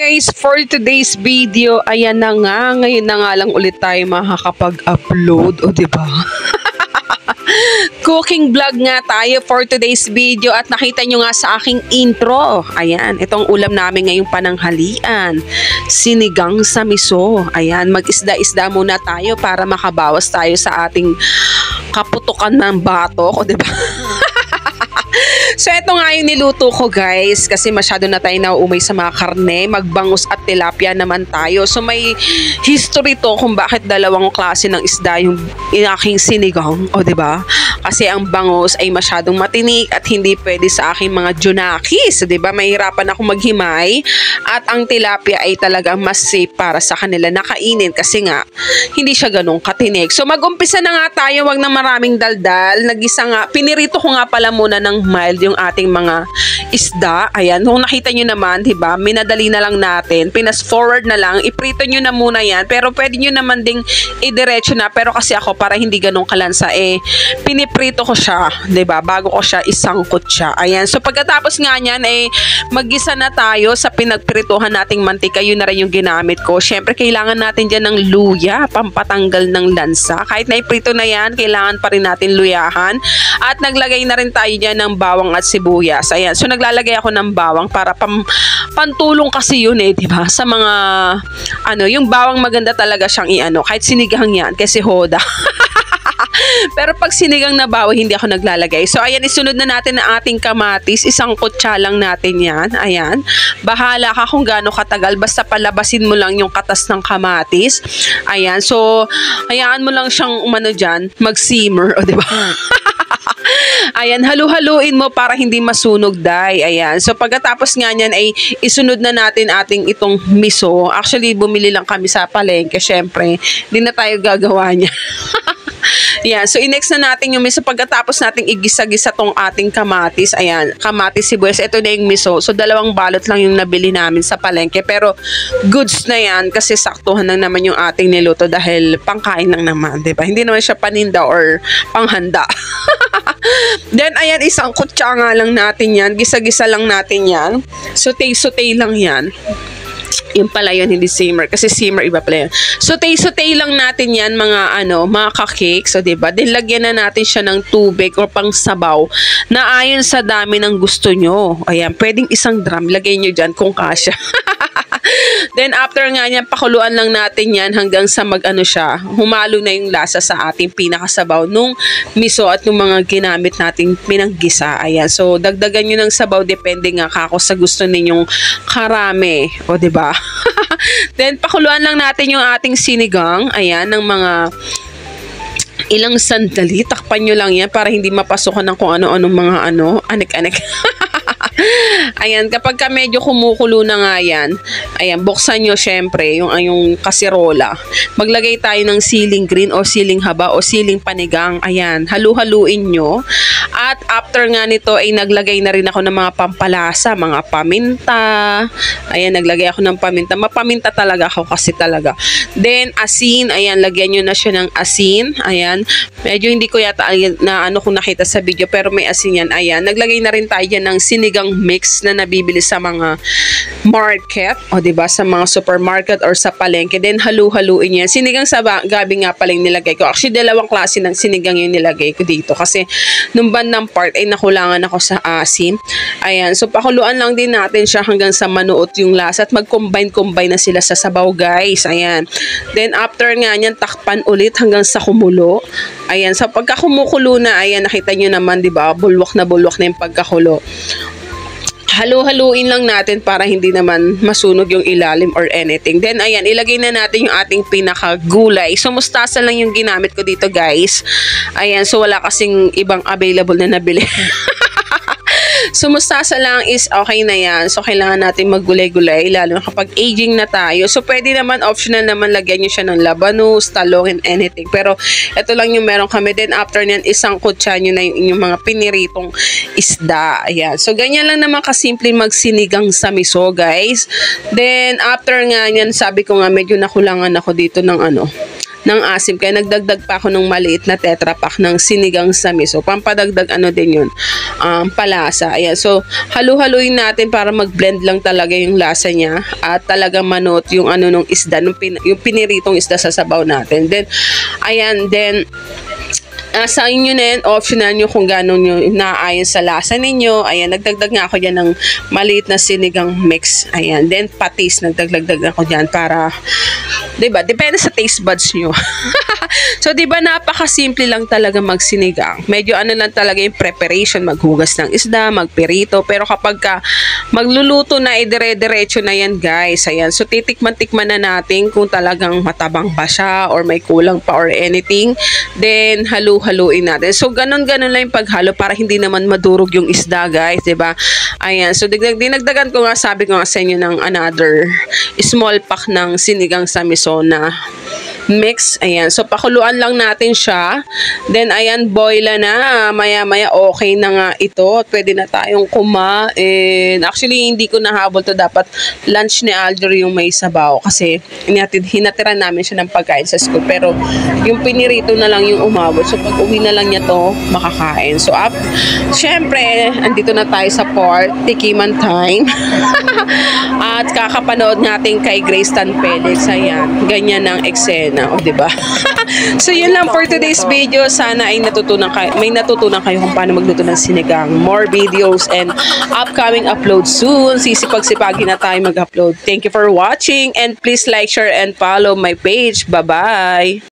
Guys, for today's video, ayan na nga, ngayon na nga lang ulit tayo makakapag-upload, o diba? Cooking vlog nga tayo for today's video at nakita nyo nga sa aking intro. Ayan, itong ulam namin ngayong pananghalian. Sinigang sa miso. Ayan, mag-isda-isda muna tayo para makabawas tayo sa ating kaputukan ng batok, o diba? So, ito nga yung niluto ko, guys. Kasi masyado na tayo nauumay sa mga karne. Magbangus at tilapia naman tayo. So, may history to kung bakit dalawang klase ng isda yung aking sinigang. O, diba? Kasi ang bangus ay masyadong matinik at hindi pwede sa aking mga junakis. Diba? Mahirapan ako maghimay. At ang tilapia ay talagang mas safe para sa kanila nakainin. Kasi nga, hindi siya ganun katinik. So, mag-umpisa na nga tayo. Wag na maraming daldal. Nagisa nga. Pinirito ko nga pala muna ng mild yung ating mga isda. Ayan, kung nakita nyo naman, diba, minadali na lang natin, pinas forward na lang, iprito nyo na muna yan, pero pwede nyo naman ding idiretso na, pero kasi ako, para hindi ganun kalansa, piniprito ko siya, diba, bago ko siya isangkot siya. Ayan, so pagkatapos nga nyan, maggisa na tayo sa pinagprituhan nating mantika, yun na rin yung ginamit ko. Syempre, kailangan natin dyan ng luya, pampatanggal ng lansa. Kahit na iprito na yan, kailangan pa rin natin luyahan. At naglagay na rin tayo dyan ng bawang at sibuyas. Ayan. So, naglalagay ako ng bawang para pantulong kasi yun diba? Sa mga, yung bawang maganda talaga siyang kahit sinigang yan, kasi hoda. Pero pag sinigang na bawang, hindi ako naglalagay. So, ayan, isunod na natin ang ating kamatis. Isang kutsa lang natin yan. Ayan. Bahala ka kung gaano katagal. Basta palabasin mo lang yung katas ng kamatis. Ayan. So, hayaan mo lang siyang dyan, mag-simmer. O, diba? Ayan, halu-haluin mo para hindi masunog, day. Ayan. So, pagkatapos nga niyan ay isunod na natin ating itong miso. Actually, bumili lang kami sa palengke. Syempre, hindi na tayo gagawa niya. Ayan. So, i-next na natin yung miso. Pagkatapos nating igisa-gisa tong ating kamatis. Ayan, kamatis, sibuyas. Ito na yung miso. So, 2 balot lang yung nabili namin sa palengke. Pero, goods na yan kasi saktuhan lang naman yung ating niluto dahil pangkain lang naman, diba? Hindi naman siya paninda or panghanda. Then, ayan, isang kutsa nga lang natin yan. Gisa-gisa lang natin yan. Sutay-sutay lang yan. Yung pala yun, hindi simmer. Kasi simmer, iba pala yun. Sutay-sutay lang natin yan, mga ka-cake. So, diba? Then, lagyan na natin siya ng tubig or pang sabaw na ayon sa dami ng gusto nyo. Ayan, pwedeng isang drum. Lagay nyo dyan kung kasya. Then, after nga niyan, pakuluan lang natin yan hanggang sa siya, humalo na yung lasa sa ating pinakasabaw nung miso at nung mga ginamit nating pinanggisa. Ayan. So, dagdagan nyo ng sabaw. Depende nga kako sa gusto ninyong karami. O, diba? Then, pakuluan lang natin yung ating sinigang. Ayan, ng mga ilang sandali. Takpan nyo lang yan para hindi mapasukan ng kung ano-anong mga anek-anek. Ayan, kapag ka medyo kumukulo na nga yan, ayan, buksan nyo syempre yung kasirola. Maglagay tayo ng siling green o siling haba o siling panigang. Ayan, halu-haluin nyo. At after nga nito ay naglagay na rin ako ng mga pampalasa, mga paminta. Ayan, naglagay ako ng paminta. Mapaminta talaga ako kasi talaga. Then, asin. Ayan, lagyan nyo na siya ng asin. Ayan, medyo hindi ko yata kung nakita sa video pero may asin yan. Ayan, naglagay na rin tayo dyan ng sinigang mix na nabibili sa mga market o diba sa mga supermarket or sa palengke. Then halu-haluin yan. Sinigang sa gabi nga pala yung nilagay ko. Actually, 2 klase ng sinigang yung nilagay ko dito kasi nung bandang part ay nakulangan ako sa asim. Ayan, so pakuluan lang din natin siya hanggang sa manuot yung lasa at mag-combine na sila sa sabaw, guys. Ayan. Then after nga yan, takpan ulit hanggang sa kumulo. Ayan, so pagka kumukulo na, ayan, nakita nyo naman, diba, bulwak na yung pagkakulo. Halu-haluin lang natin para hindi naman masunog yung ilalim or anything. Then, ayan, ilagay na natin yung ating pinakagulay. So, mustasa lang yung ginamit ko dito, guys. Ayan, so wala kasing ibang available na nabili. So, mustasa lang is okay na yan. So, kailangan natin maggulay-gulay, lalo na kapag aging na tayo. So, pwede naman, optional naman, lagyan nyo siya ng labanos, talong, and anything. Pero, ito lang yung meron kami. Then, after nyan, isang kutsa nyo na yung mga piniritong isda. Ayan. So, ganyan lang naman kasimple magsinigang sa miso, guys. Then, after nga nyan, sabi ko nga, medyo nakulangan ako dito ng ng asim. Kaya nagdagdag pa ako ng maliit na tetra pack ng sinigang sa miso. Pampadagdag ano din yun, palasa. Ayan. So, halu-haluin natin para mag-blend lang talaga yung lasa niya at talagang manot yung ano nung isda, yung piniritong isda sa sabaw natin. Then, ayan, then, sa inyo na yan, optional nyo kung gano'n nyo naayon sa lasa ninyo. Ayan, nagdagdag nga ako dyan ng maliit na sinigang mix. Ayan, then patis, nagdagdag ako dyan para, diba, depende sa taste buds nyo. So, diba, napakasimple lang talaga magsinigang. Medyo ano lang talaga yung preparation, maghugas ng isda, magperito. Pero kapag ka magluluto na, dire-diretso na yan, guys. Ayan, so titikman-tikman na natin kung talagang matabang ba siya or may kulang pa or anything. Then, haluin natin. So, ganun-ganun lang yung paghalo para hindi naman madurog yung isda, guys, 'di ba? Ayan. So, dinagdagan ko nga, sabi ko nga sa inyo ng another small pack ng sinigang sa miso na mix. Ayan. So, pakuluan lang natin siya. Then, ayan, boil na. Maya-maya, okay na nga ito. Pwede na tayong kumain. Actually, hindi ko nahabol to. Dapat lunch ni Alger yung may sabaw. Kasi, hinatiran namin siya ng pagkain sa school. Pero, yung pinirito na lang yung umabot. So, pag uwi na lang niya to, makakain. So, syempre, andito na tayo sa part, tikiman time. At kakapanood natin kay Grace Tan Felix. Ayan, ganyan ang eksena. O, diba? So, yun lang for today's video. Sana ay may natutunan kayo kung paano magluto ng sinigang. More videos and upcoming upload soon. Sisipag-sipagin na tayo mag-upload. Thank you for watching and please like, share, and follow my page. Bye-bye!